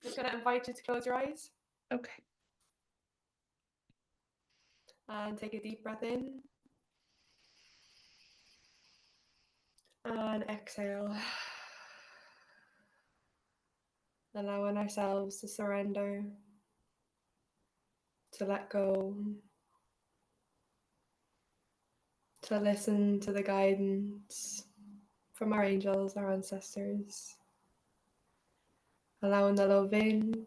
Just going to invite you to close your eyes. Okay. And take a deep breath in. And exhale. Allowing ourselves to surrender, to let go, to listen to the guidance from our angels, our ancestors. Allowing the love in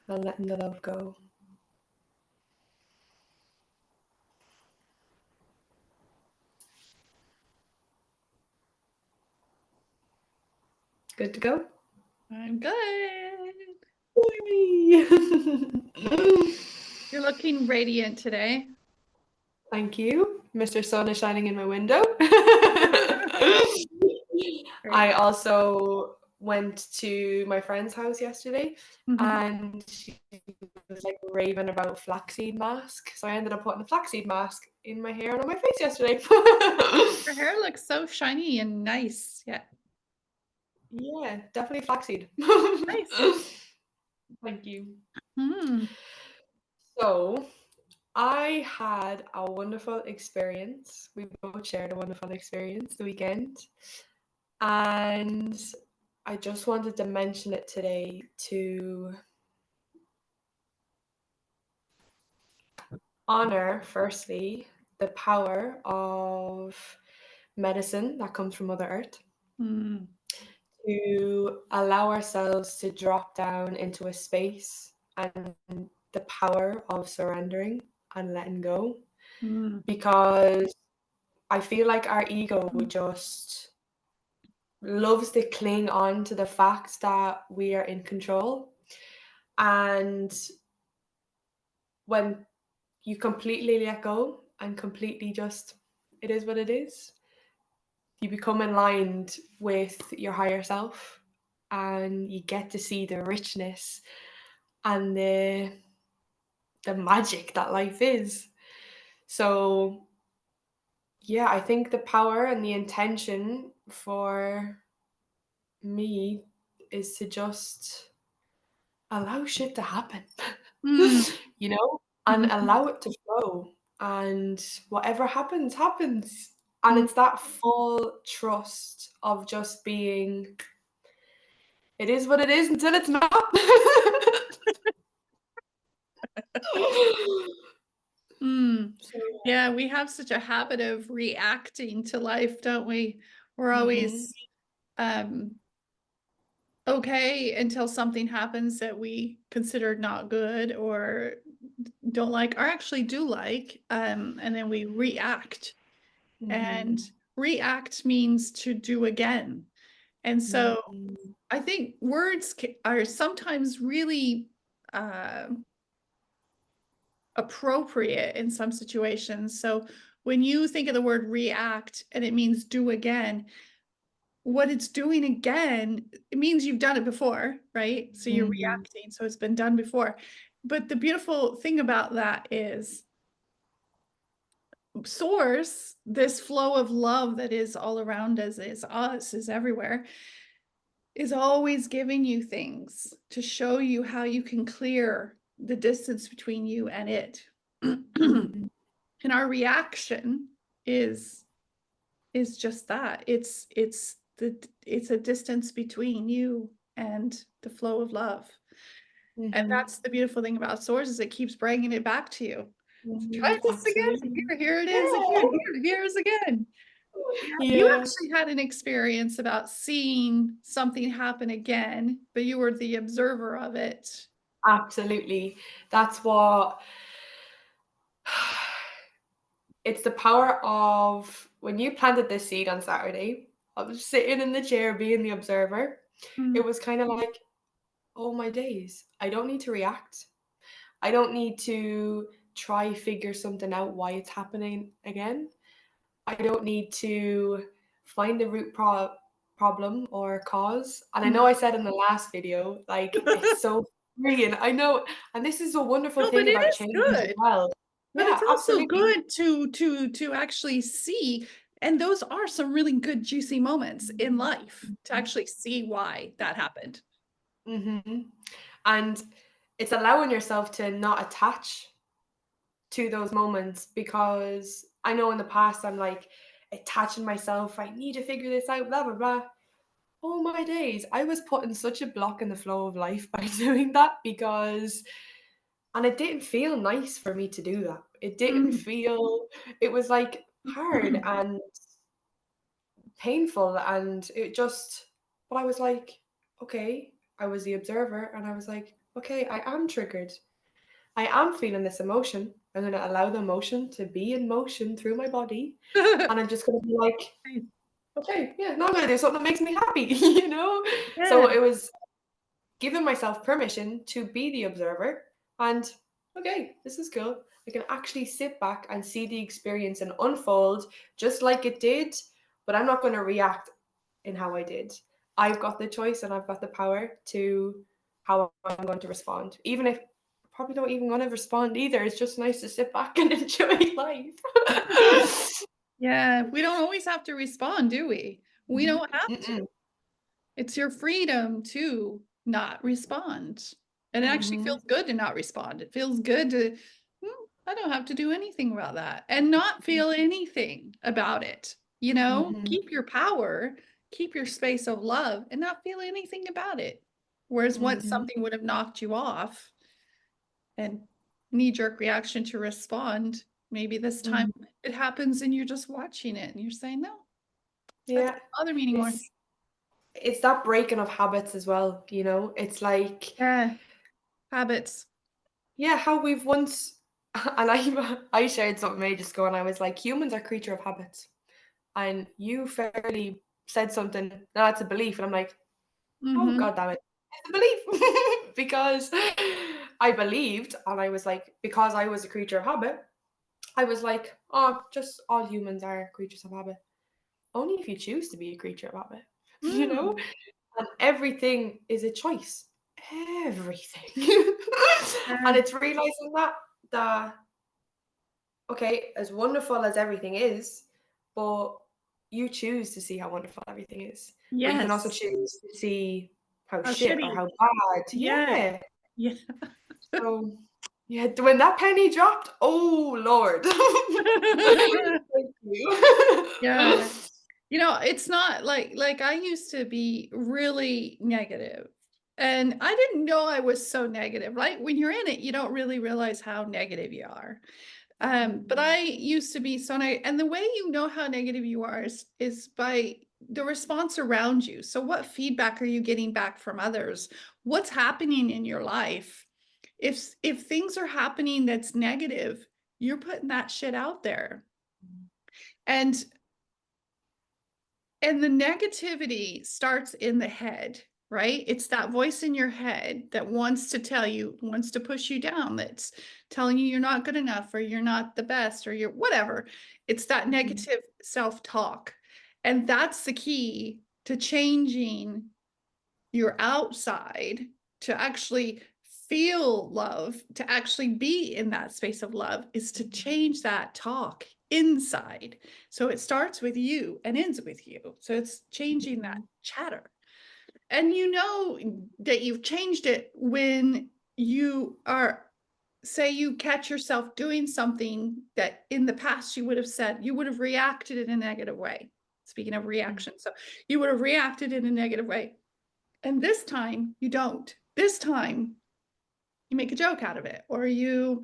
and letting the love go. Good to go? I'm good. You're looking radiant today. Thank you. Mr. Sun is shining in my window. I also went to my friend's house yesterday, and she was like raving about flaxseed mask. So I ended up putting a flaxseed mask in my hair and on my face yesterday. Your hair looks so shiny and nice. Yeah. Yeah, definitely flaxseed. Nice. Thank you. Mm. So I had a wonderful experience. We both shared a wonderful experience the weekend. And I just wanted to mention it today to honor, firstly, the power of medicine that comes from Mother Earth, to allow ourselves to drop down into a space and the power of surrendering and letting go. Because I feel like our ego just loves to cling on to the fact that we are in control. And when you completely let go and completely just, it is what it is, you become aligned with your higher self and you get to see the richness and the magic that life is. So yeah, I think the power and the intention for me is to just allow shit to happen, you know, and allow it to flow. And whatever happens, happens. And it's that full trust of just being, it is what it is until it's not. Yeah, we have such a habit of reacting to life, don't we? We're always okay until something happens that we consider not good or don't like, or actually do like, and then we react. And react means to do again. And so I think words are sometimes really appropriate in some situations. So when you think of the word react and it means do again, what it's doing again, it means you've done it before, right? So you're reacting, so it's been done before. But the beautiful thing about that is source, this flow of love that is all around us, is everywhere, is always giving you things to show you how you can clear the distance between you and it. And our reaction is just that. It's a distance between you and the flow of love. And that's the beautiful thing about source, is it keeps bringing it back to you. Try this again. Here it is again. Here's again. You actually had an experience about seeing something happen again, but you were the observer of it. Absolutely. That's what it's the power of when you planted this seed on Saturday. I was sitting in the chair being the observer. It was kind of like, oh my days, I don't need to react. I don't need to try figure something out why it's happening again. I don't need to find the root problem or cause. And I know I said in the last video, like, it's so freeing. I know, and this is a wonderful thing about change as well. But Yeah, it's also absolutely. good to actually see, and those are some really good juicy moments in life to actually see why that happened. And it's allowing yourself to not attach to those moments, because I know in the past I'm like attaching myself, I need to figure this out, blah, blah, blah. Oh my days, I was putting such a block in the flow of life by doing that, because, and it didn't feel nice for me to do that. It didn't Mm. feel, it was like hard and painful, and it just, but I was like, okay, I was the observer and I was like, okay, I am triggered. I am feeling this emotion. I'm going to allow the emotion to be in motion through my body. And I'm just going to be like, okay, yeah, now I'm going to do something that makes me happy, you know? So Yeah. it was giving myself permission to be the observer and, okay, this is cool. I can actually sit back and see the experience and unfold just like it did, but I'm not going to react in how I did. I've got the choice and I've got the power to how I'm going to respond. Even if I probably don't even going to respond either. It's just nice to sit back and enjoy life. Yeah, we don't always have to respond, do we? We don't have to. Mm-mm. It's your freedom to not respond. And it actually Mm-hmm. feels good to not respond. It feels good to, I don't have to do anything about that and not feel anything about it. You know, Mm-hmm. keep your power, keep your space of love and not feel anything about it. Whereas once Mm-hmm. something would have knocked you off and knee-jerk reaction to respond, maybe this time Mm-hmm. it happens and you're just watching it and you're saying, no, that doesn't Yeah. bother me anymore. It's that breaking of habits as well, you know? It's like, Yeah, habits. yeah, how we've once, and I shared something ages ago, and I was like, humans are creature of habits, and you fairly said something, no, that's a belief, and I'm like, oh Mm-hmm. god damn it, it's a belief, because I believed, and I was like, because I was a creature of habit, I was like, oh, just all humans are creatures of habit. Only if you choose to be a creature of habit, you know. Mm. And everything is a choice. Everything. And Yeah. it's realizing that okay, as wonderful as everything is, but you choose to see how wonderful everything is. But you can also Yes. choose to see how How shit or shitty. how bad. Yeah. Yeah. Yeah. So yeah, when that penny dropped, oh Lord. Thank you. Yeah. You know, it's not like I used to be really negative. And I didn't know I was so negative, right? When you're in it, you don't really realize how negative you are. But I used to be so negative. And the way you know how negative you are is by the response around you. So what feedback are you getting back from others? What's happening in your life? If things are happening that's negative, you're putting that shit out there. And the negativity starts in the head, right? It's that voice in your head that wants to tell you, wants to push you down, that's telling you you're not good enough or you're not the best or you're whatever. It's that negative self-talk. And that's the key to changing your outside to actually feel love, to actually be in that space of love, is to change that talk inside. So it starts with you and ends with you. So it's changing that chatter. And you know that you've changed it when you are, say, you catch yourself doing something that in the past you would have said, you would have reacted in a negative way. Speaking of reaction, so you would have reacted in a negative way. And this time you don't. This time you make a joke out of it, or you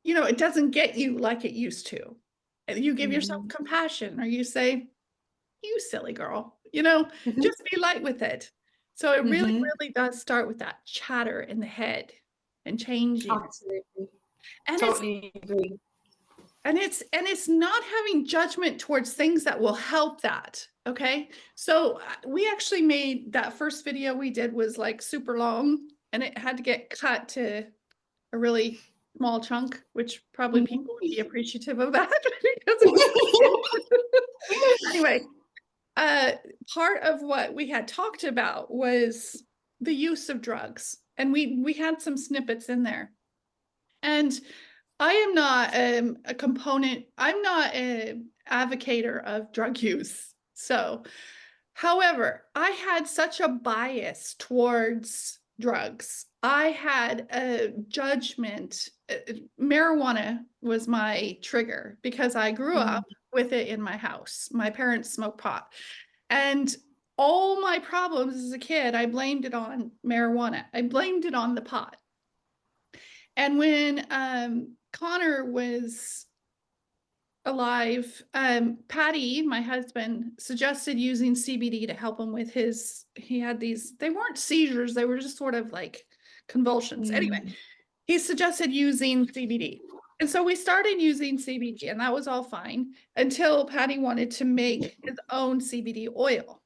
know, it doesn't get you like it used to. And you give yourself compassion, or you say, you silly girl, you know, just be light with it. So it really, really does start with that chatter in the head and changing it. Absolutely. And it's Totally agree. and it's not having judgment towards things that will help that. Okay. So we actually made that first video we did was like super long and it had to get cut to a really small chunk, which probably people would be appreciative of that because it was anyway, part of what we had talked about was the use of drugs. And we had some snippets in there. And I am not a component, I'm not an advocator of drug use. So However, I had such a bias towards drugs. I had a judgment. Marijuana was my trigger because I grew up with it in my house. My parents smoked pot. And all my problems as a kid, I blamed it on marijuana. I blamed it on the pot. And when Connor was alive, Patty, my husband, suggested using CBD to help him with he had these, they weren't seizures, they were just sort of like convulsions. Anyway, he suggested using CBD. And so we started using CBD, and that was all fine until Patty wanted to make his own CBD oil.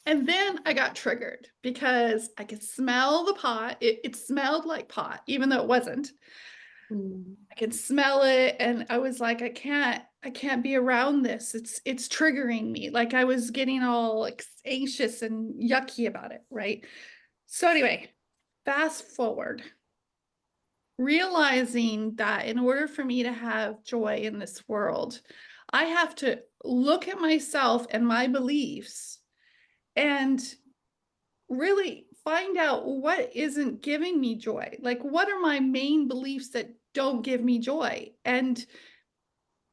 And then I got triggered because I could smell the pot. It smelled like pot, even though it wasn't. I could smell it, and I was like, I can't be around this. It's triggering me. Like I was getting all anxious and yucky about it, right? So anyway, fast forward, realizing that in order for me to have joy in this world, I have to look at myself and my beliefs and really find out what isn't giving me joy. Like, what are my main beliefs that don't give me joy? And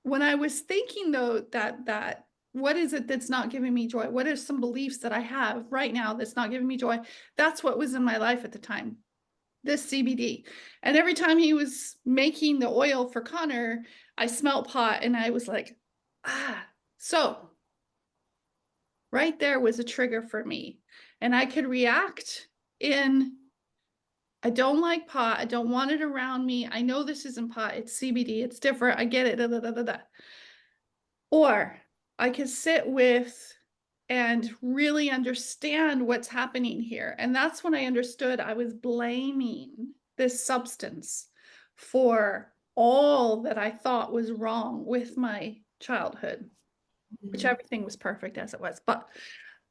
when I was thinking though that what is it that's not giving me joy? What are some beliefs that I have right now that's not giving me joy? That's what was in my life at the time, this CBD. And every time he was making the oil for Connor, I smelled pot and I was like, ah. So right there was a trigger for me. And I could react in, I don't like pot. I don't want it around me. I know this isn't pot. It's CBD. It's different. I get it. Da, da, da, da, da. Or I could sit with and really understand what's happening here. And that's when I understood I was blaming this substance for all that I thought was wrong with my childhood, which everything was perfect as it was. But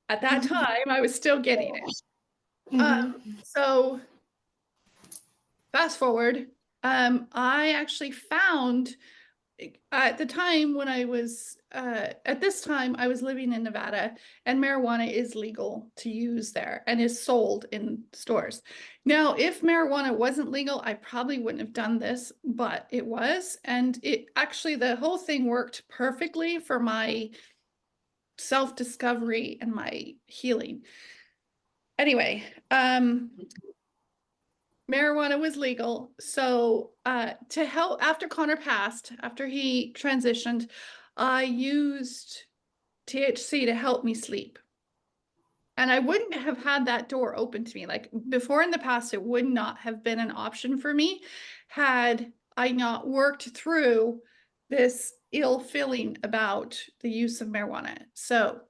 at that time, I was still getting it. So fast forward, I actually found at the time when I was at this time I was living in Nevada, and marijuana is legal to use there and is sold in stores. Now, if marijuana wasn't legal, I probably wouldn't have done this, but it was, and it actually, the whole thing worked perfectly for my self-discovery and my healing. Anyway, marijuana was legal. So to help, after Connor passed, after he transitioned, I used THC to help me sleep. And I wouldn't have had that door open to me. Like before in the past, it would not have been an option for me had I not worked through this ill feeling about the use of marijuana. So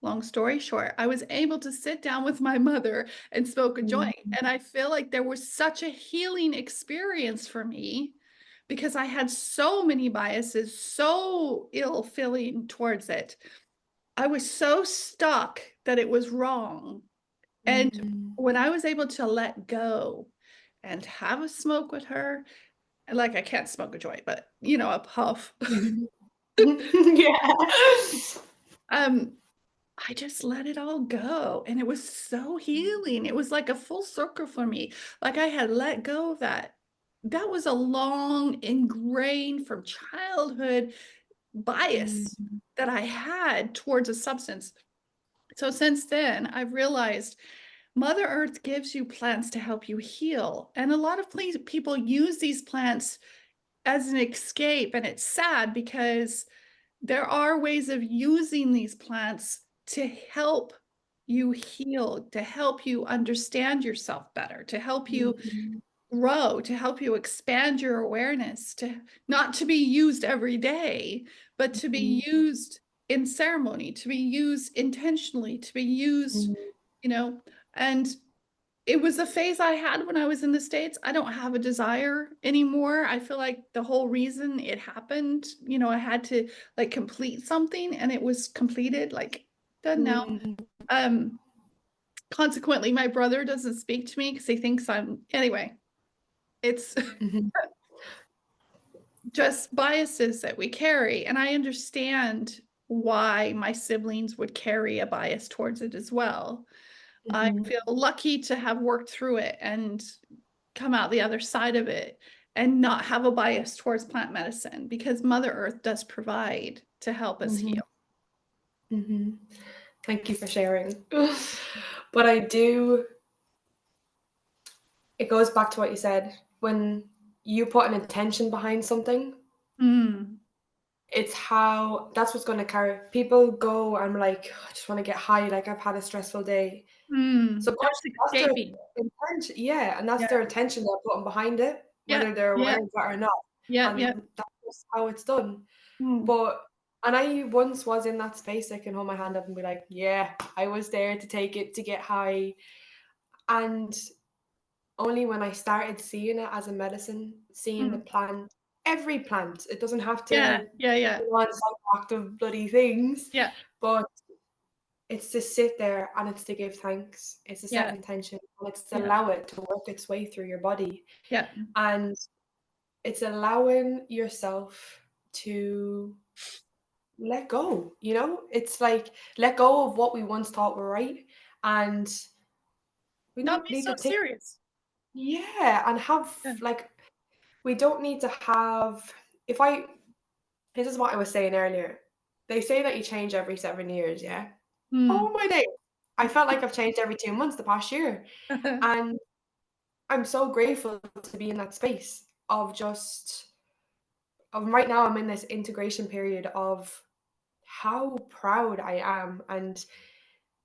long story short, I was able to sit down with my mother and smoke a joint. And I feel like there was such a healing experience for me because I had so many biases, so ill feeling towards it. I was so stuck that it was wrong. And when I was able to let go and have a smoke with her, like I can't smoke a joint, but a puff. Yeah. I just let it all go. And it was so healing. It was like a full circle for me. Like I had let go of that. That was a long ingrained from childhood bias that I had towards a substance. So since then, I've realized Mother Earth gives you plants to help you heal. And a lot of people use these plants as an escape. And it's sad because there are ways of using these plants to help you heal, to help you understand yourself better, to help you grow, to help you expand your awareness, to not to be used every day, but to be used in ceremony, to be used intentionally, to be used, and it was a phase I had when I was in the States. I don't have a desire anymore. I feel like the whole reason it happened, I had to like complete something, and it was completed, like done now. Consequently, my brother doesn't speak to me because he thinks anyway, it's just biases that we carry. And I understand why my siblings would carry a bias towards it as well. I Mhm. feel lucky to have worked through it and come out the other side of it and not have a bias towards plant medicine, because Mother Earth does provide to help us Mhm. heal. Mhm. Thank you for sharing. But I do, it goes back to what you said. When you put an intention behind something, Mm, it's how that's what's going to carry. People go and like, I just want to get high, like I've had a stressful day. just Subconsciously, that's their escaping. intention. Yeah, and that's Yeah, their intention they're putting behind it, yeah, whether they're yeah, aware of that or not. yeah, yeah. And that's just how it's done. Mm, But and I once was in that space, I can hold my hand up and be like, yeah, I was there to take it to get high. And only when I started seeing it as a medicine, seeing the mm. plant, every plant, it doesn't have Yeah, to yeah, be yeah, on psychoactive bloody things, yeah, but it's to sit there and it's to give thanks. It's to set yeah, intention and it's to yeah, allow it to work its way through your body. yeah. And it's allowing yourself to let go, you know? It's like let go of what we once thought were right. And we Not don't be need so to take, serious. yeah, and have Yeah. like, we don't need to have, if I, this is what I was saying earlier. They say that you change every 7 years, yeah? Oh Mm. my day. I felt like I've changed every 2 months the past year. And I'm so grateful to be in that space of just, of right now, I'm in this integration period of how proud I am and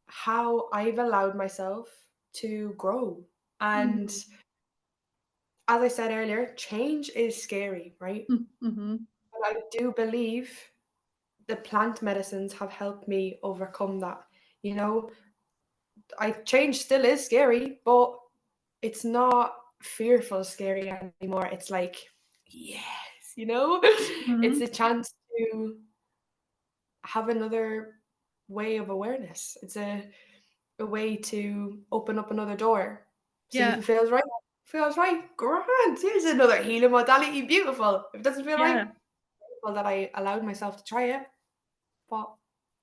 how I've allowed myself to grow. And Mm. as I said earlier, change is scary, right? Mhm. But I do believe the plant medicines have helped me overcome that. You know, I change still is scary, but it's not fearful scary anymore. It's like, yes, you know, it's Mhm. a chance to have another way of awareness. It's a way to open up another door. See if Yeah, it feels right. Feels right. Grand. Here's another healing modality. Beautiful. If it doesn't feel right, yeah, well, that I allowed myself to try it, but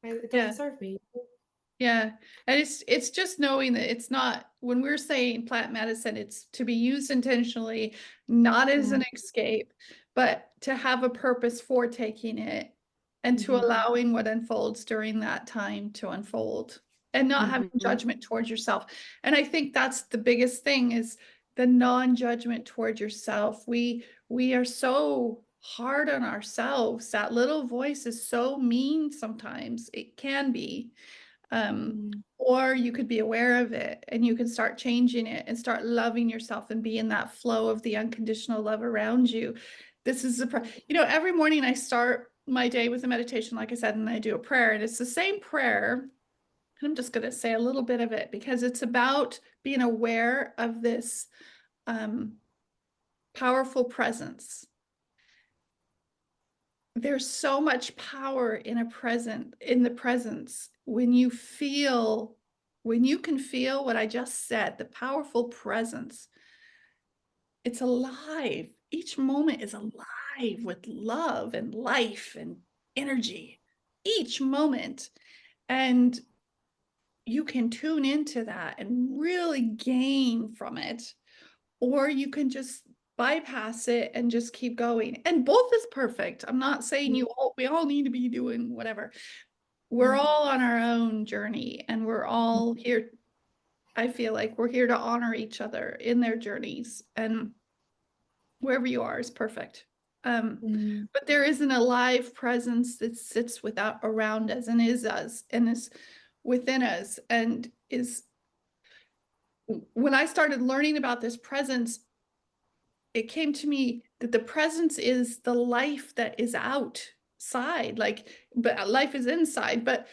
it doesn't yeah. serve me. Yeah. And it's just knowing that it's not, when we're saying plant medicine, it's to be used intentionally, not as Mm, an escape, but to have a purpose for taking it and to mhm, allowing what unfolds during that time to unfold and not having mhm, judgment towards yourself. And I think that's the biggest thing, is the non-judgment towards yourself. We are so hard on ourselves. That little voice is so mean sometimes. It can be. mm, Or you could be aware of it and you can start changing it and start loving yourself and be in that flow of the unconditional love around you. This is every morning I start my day with a meditation, like I said, and I do a prayer, and it's the same prayer. And I'm just going to say a little bit of it because it's about being aware of this um, powerful presence. There's so much power in the presence when you can feel what I just said, the powerful presence. It's alive. Each moment is alive with love and life and energy. Each moment. And you can tune into that and really gain from it, or you can just bypass it and just keep going. And both is perfect. I'm not saying we all need to be doing whatever. We're mm, all on our own journey and we're all here. I feel like we're here to honor each other in their journeys, and wherever you are is perfect. mm, But there is an alive presence that sits without around us and is us and is within us and is, when I started learning about this presence, it came to me that the presence is the life that is outside, like, but life is inside, but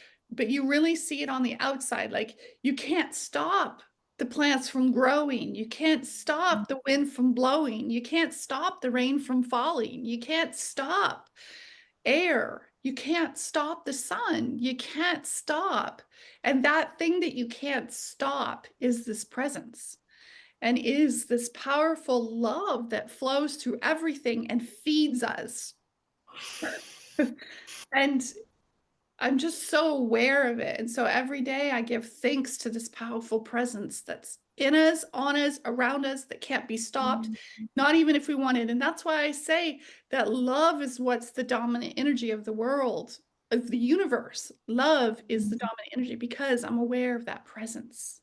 you really see it on the outside. Like, you can't stop the plants from growing, you can't stop the wind from blowing, you can't stop the rain from falling, you can't stop air, you can't stop the sun, you can't stop. And that thing that you can't stop is this presence, and is this powerful love that flows through everything and feeds us. And I'm just so aware of it. And so every day I give thanks to this powerful presence that's in us, on us, around us, that can't be stopped, not even if we want it. And that's why I say that love is what's the dominant energy of the world, of the universe. Love is the dominant energy because I'm aware of that presence.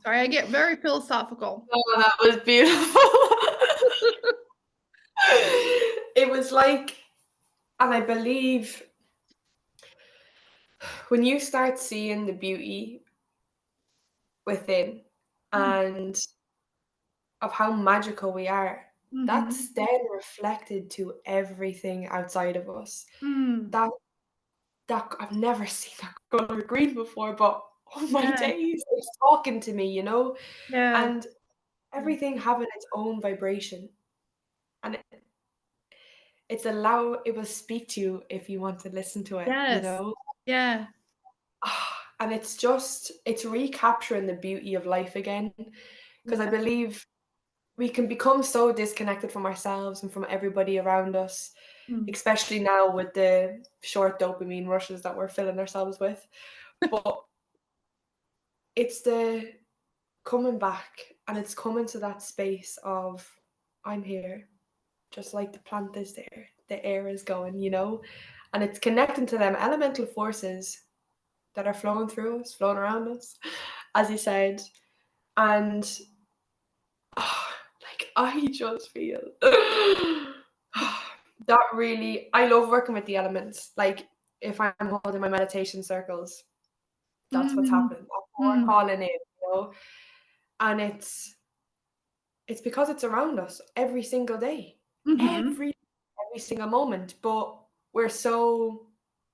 Sorry, I get very philosophical. Oh, that was beautiful. It was like, and I believe when you start seeing the beauty within and of how magical we are, Mm-hmm. that's then reflected to everything outside of us. Mm. That that I've never seen that color green before, but oh my Yeah, days, it's talking to me, yeah, and everything having its own vibration, and it will speak to you if you want to listen to it, yes, yeah, And it's recapturing the beauty of life again, because I yeah. believe we can become so disconnected from ourselves and from everybody around us, Mm. especially now with the short dopamine rushes that we're filling ourselves with. But it's the coming back, and it's coming to that space of I'm here, just like the plant is there, the air is going, and it's connecting to them elemental forces that are flowing through us, flowing around us, as you said. And like I just feel that really, I love working with the elements. Like if I'm holding my meditation circles, that's what's Mm, happening. That's what we're mm, calling in. And it's because it's around us every single day, mhm. every single moment. But we're so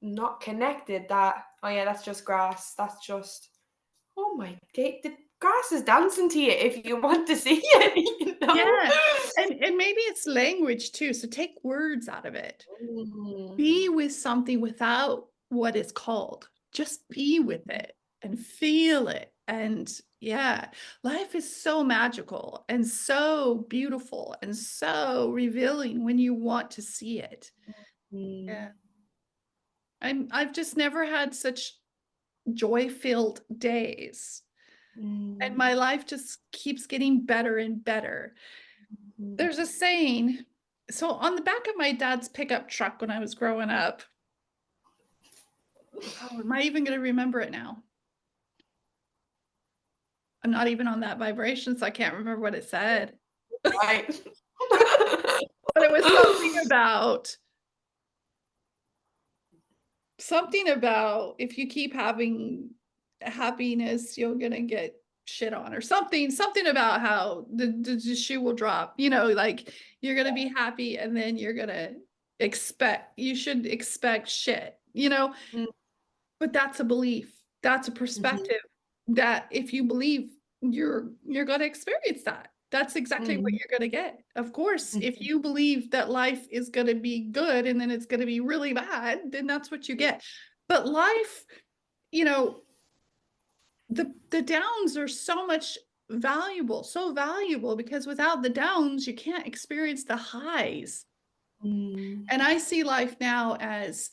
not connected that, oh yeah, that's just grass. That's just, oh my day, the grass is dancing to you if you want to see it. Yeah, and maybe it's language too, so take words out of it. Mm, Be with something without what it's called. Just be with it and feel it, and yeah, life is so magical and so beautiful and so revealing when you want to see it. mm, Yeah. I've just never had such joy-filled days, and mm, my life just keeps getting better and better. mm. There's a saying. So on the back of my dad's pickup truck when I was growing up, oh, am I even going to remember it now? I'm not even on that vibration, so I can't remember what it said. Right. But it was something about if you keep having happiness, you're gonna get shit on, or something about how the shoe will drop. Like you're gonna be happy and then you should expect shit. Mm, But that's a belief. That's a mhm, perspective that if you believe, you're going to experience that. That's exactly what mhm, you're going to get. Of course, if mhm, you believe that life is going to be good and then it's going to be really bad, then that's what you get. But life, you know, the downs are so valuable because without the downs, you can't experience the highs. mm, And I see life now as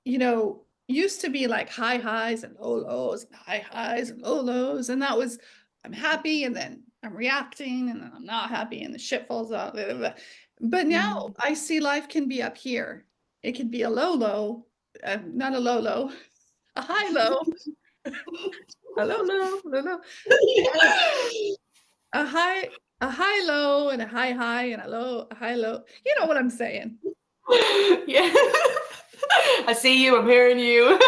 used to be like high highs and low lows, and high highs and low lows. And that was, I'm happy and then I'm reacting and then I'm not happy and the shit falls out. Blah, blah, blah. But now mm. I see life can be up here. It could be a low low, not a low low, a high low, a low low, low low, and a high, a high low and a high high and a high low. You know what I'm saying? Yeah. I see you, I'm hearing you.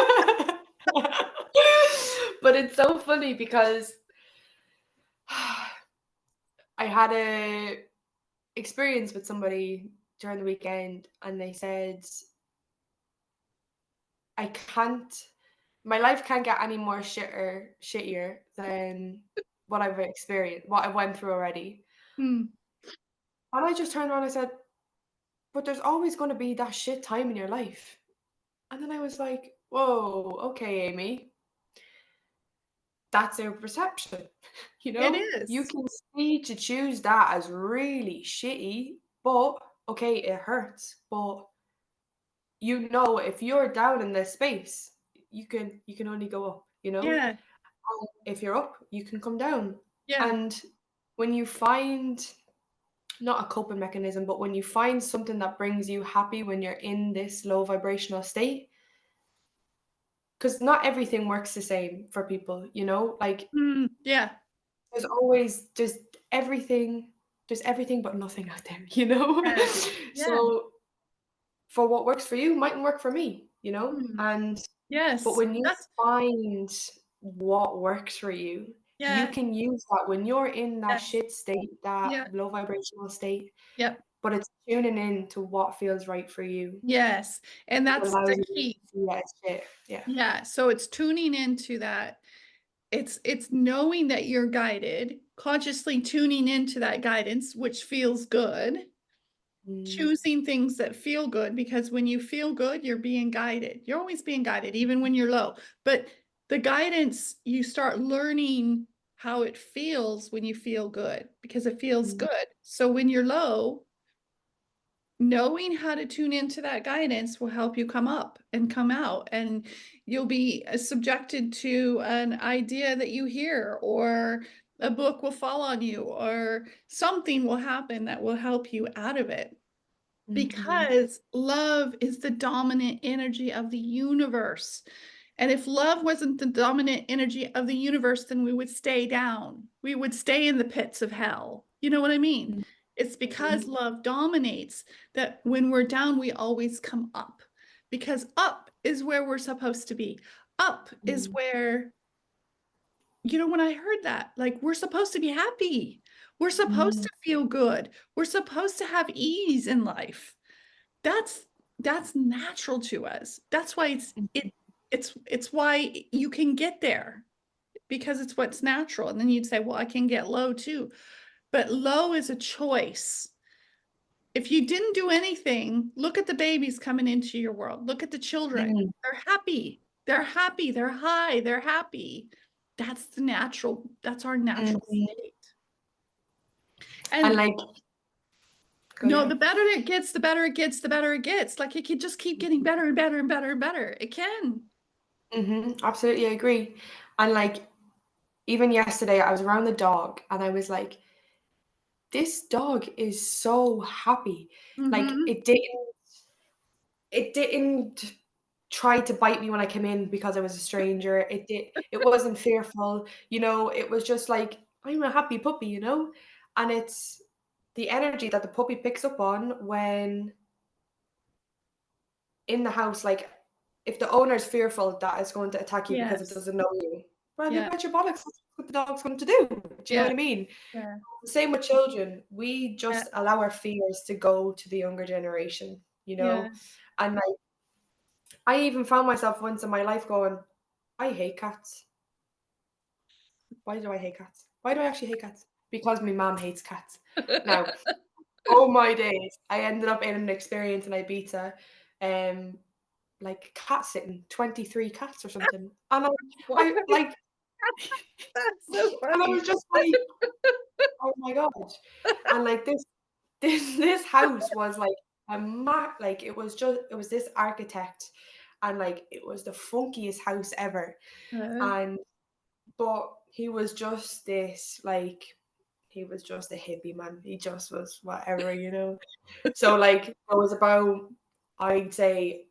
But it's so funny because I had a experience with somebody during the weekend, and they said, I can't my life can't get any more shittier than what I've went through already. Hmm. And I just turned around and I said, but there's always gonna be that shit time in your life. And then I was like, whoa, okay, Amy, that's their perception. It You is. can see to choose that as really shitty, but okay, it hurts, but you know, if you're down in this space, you can only go up, you know? Yeah. If you're up, you can come down. Yeah. And when you find not a coping mechanism, but when you find something that brings you happy when you're in this low vibrational state, because not everything works the same for people, you know? Like Yeah. there's always just everything, there's everything but nothing out there, you know? Yeah. Yeah. So for what works for you mightn't work for me, you know? Mm. And but Yes. when you That's find what works for you yeah. can use that when you're in that Yes. shit state, that Yeah. low vibrational state, Yep. but it's tuning in to what feels right for you. Yes. And It that's allows the you key. to see that it's shit. Yeah. Yeah. So it's tuning into that. It's knowing that you're guided, consciously tuning into that guidance, which feels good, Mm, choosing things that feel good, because when you feel good, you're being guided. You're always being guided, even when you're low. But the guidance, you start learning how it feels when you feel good, because it feels mm, good. So when you're low, knowing how to tune into that guidance will help you come up and come out, and you'll be subjected to an idea that you hear, or a book will fall on you, or something will happen that will help you out of it, mhm, because love is the dominant energy of the universe. And if love wasn't the dominant energy of the universe, then we would stay down. We would stay in the pits of hell. You know what I mean? mhm, It's because mhm, love dominates that when we're down, we always come up, because up is where we're supposed to be. Up is mhm, where, when I heard that, like, we're supposed to be happy. We're supposed mhm, to feel good. We're supposed to have ease in life. That's that's natural to us. That's why mhm, it's why you can get there, because it's what's natural. And then you'd say, well, I can get low too. But low is a choice. If you didn't do anything, look at the babies coming into your world. Look at the children. mhm, They're happy. They're happy. They're high. They're happy. That's our natural mhm. state. And And like, go no, yeah. the better it gets, the better it gets, the better it gets. Like, it can just keep getting better and better and better and better. It can. Absolutely, I agree. And like, even yesterday, I was around the dog, and I was like, this dog is so happy. Like, Mm-hmm. it didn't try to bite me when I came in because I was a stranger. It wasn't fearful, you know, it was just like, I'm a happy puppy, you know? And it's the energy that the puppy picks up on when in the house, like if the owner's fearful that it's going to attack you because it Yes. doesn't know you, well, you Yeah. bet your bollocks that's what the dog's going to do. Do you know Yeah. what I mean? Yeah. Same with children. We Yeah. just allow our fears to go to the younger generation, you know? Yes. And like I even found myself once in my life going, I hate cats. Why do I hate cats? Why do I actually hate cats? Because my mom hates cats. Now, oh my days, I ended up in an experience in Ibiza, um, like cat sitting, 23 cats or something. And Why? I like, That's so and I funny. was just like, oh my God. And like this house was like like it was this architect and like it was the funkiest house ever. Uh, And but he was just this like he was just a hippie man. He just was whatever, you know. So like there was about I'd say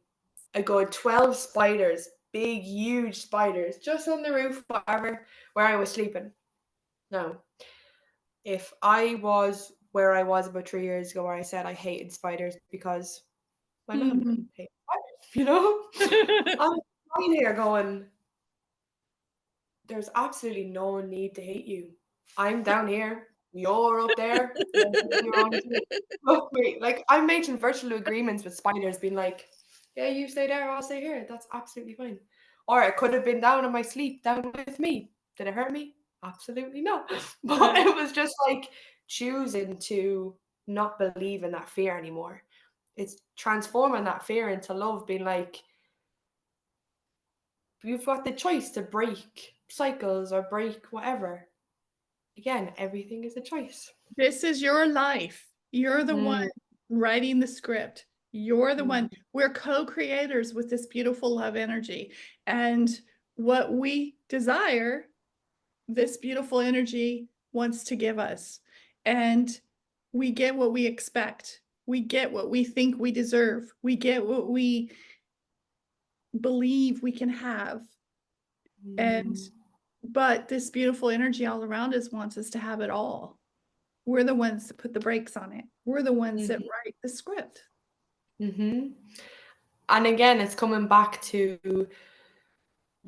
a good 12 spiders, big huge spiders, just on the roof, whatever, where I was sleeping. Now, if I was where I was about 3 years ago where I said I hated spiders because my mom mm. hates spiders, you know? I'm lying here going, there's absolutely no need to hate you. I'm down here, you're up there, you're doing your own thing. Look, wait, like I'm making virtual agreements with spiders, being like, yeah, you stay there, I'll stay here. That's absolutely fine. Or it could have been down in my sleep, down with me. Did it hurt me? Absolutely not. But Uh, it was just like choosing to not believe in that fear anymore. It's transforming that fear into love, being like, you've got the choice to break cycles or break whatever. Again, everything is a choice. this is your life. You're the one Mm, writing the script. You're the one. We're co-creators with this beautiful love energy. And what we desire, this beautiful energy wants to give us. And we get what we expect. We get what we think we deserve. We get what we believe we can have. And but this beautiful energy all around us wants us to have it all. We're the ones that put the brakes on it. We're the ones that write the script. And again, it's coming back to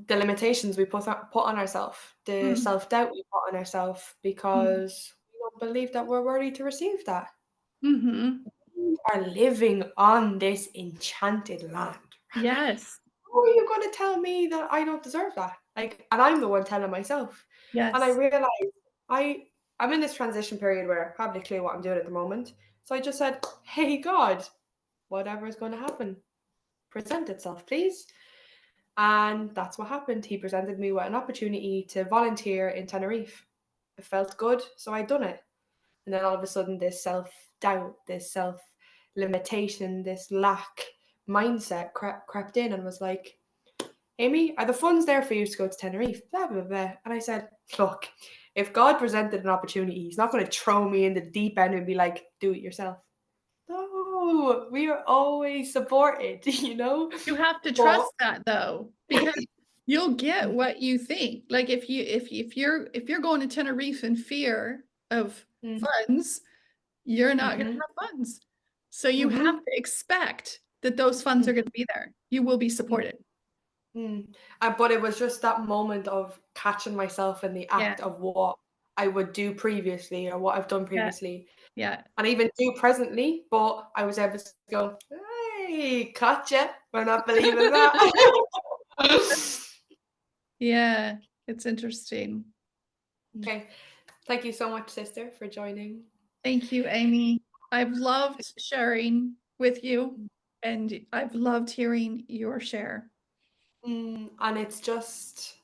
the limitations we put on ourselves, the self-doubt we put on ourselves, because we don't believe that we're worthy to receive that. We are living on this enchanted land. Yes. How are you going to tell me that I don't deserve that? Like, and I'm the one telling myself. Yes. And I realized I'm in this transition period where I have no clue what I'm doing at the moment. So I just said, hey, God, whatever is going to happen, present itself, please. And that's what happened. He presented me with an opportunity to volunteer in Tenerife. It felt good, so I'd done it. And then all of a sudden, this self-doubt, this self-limitation, this lack mindset crept in and was like, Amy, are the funds there for you to go to Tenerife? Blah, blah, blah. And I said, look, if God presented an opportunity, he's not going to throw me in the deep end and be like, do it yourself. No, we are always supported, you know? You have to trust that though, because you'll get what you think. Like if you're going to Tenerife in fear of funds, you're not going to have funds. So you have to expect that those funds are going to be there. You will be supported. But it was just that moment of catching myself in the act of what I would do previously or what I've done previously. Yeah. And even do presently, but I was able to go, hey, gotcha. We're not believing that. Yeah, it's interesting. Okay. Thank you so much, sister, for joining. Thank you, Amy. I've loved sharing with you, and I've loved hearing your share. And it's just,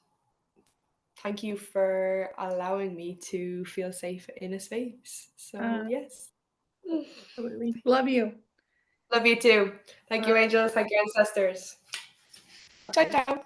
thank you for allowing me to feel safe in a space. So, yes. Absolutely. Love you. Love you too. Thank you, angels. Thank you, ancestors. Ciao, ciao.